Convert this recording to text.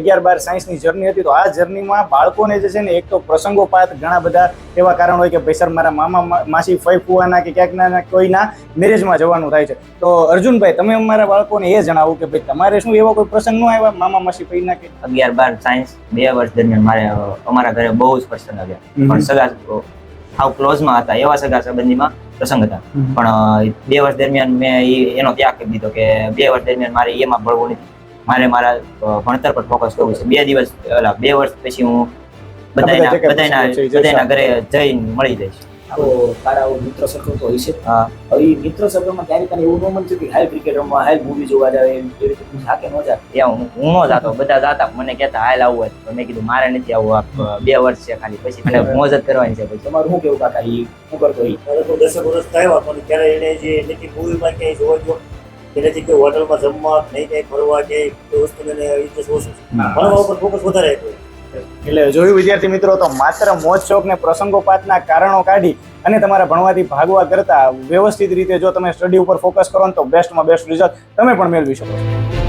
11-12 સાયન્સની જર્ની હતી, તો આ જર્નીમાં બાળકોને જે છે ને એક તો પ્રસંગોપાત ઘણા બધા એવા કારણ હોય કે ભાઈ સર મારા મામા માસી ફઈ ફુવાના કે ક્યાંકના કોઈના મેરેજમાં જવાનું થાય છે. તો અર્જુનભાઈ, તમે અમારા બાળકોને એ જણાવો કે ભાઈ તમારે શું એવા કોઈ પ્રસંગ ન આવ્યા મામા માસી ફઈના કે? 11-12 સાયન્સ 2 વર્ષ દરમિયાન મારે અમારા ઘરે બહુ જ પ્રસંગ આવ્યા, પણ સગા હાવ ક્લોઝમાં હતા એવા સગા સંબંધીમાં પ્રસંગ હતા. પણ 2 વર્ષ દરમિયાન મેં એનો ત્યાગ કરી દીધો કે 2 વર્ષ દરમિયાન મારે એમાં ભણવું નથી, મારે મારા ભણતર પર ફોકસ કરવું છે. 2 વર્ષ પછી હું બધાના ઘરે જઈને મળી જઈશ. તો તારા મિત્ર સર્કલ તો હશે. હા, હવે મિત્ર સર્કલમાં ક્યારે તને એવું ન મન થયું કે હાલ ક્રિકેટ રમવા, હાલ મૂવી જોવા જાય, એવી રીતે તું જાકે ન જા? હું ન જાતો, બધા જાતા, મને કહેતા હાલ આવવું હોય, તો મેં કીધું મારે નથી આવવું, 2 વર્ષ છે ખાલી, પછી મને મોજ જ કરવાની છે. પછી તમારું શું કેવું કાકા, એ શું કરતો? મારે તો 10 વર્ષ થયા, પણ ત્યારે એને જે નથી મૂવીમાં ક્યાંય જોવા ગયો કે નથી કોઈ હોટલમાં જમવા, નહીં ક્યાંય ફરવા કે કોઈ વસ્તુ એને ઇન્ટરેસ્ટ ઓછું છે. ભણવા ઉપર ફોકસ વધારે આપ્યું. એટલે જોયું વિદ્યાર્થી મિત્રો, તો માત્ર મોજ શોખ ને પ્રસંગોપાતના કારણો કાઢી અને તમારા ભણવાથી ભાગવા કરતા વ્યવસ્થિત રીતે જો તમે સ્ટડી ઉપર ફોકસ કરો ને તો બેસ્ટમાં બેસ્ટ રિઝલ્ટ તમે પણ મેળવી શકો છો.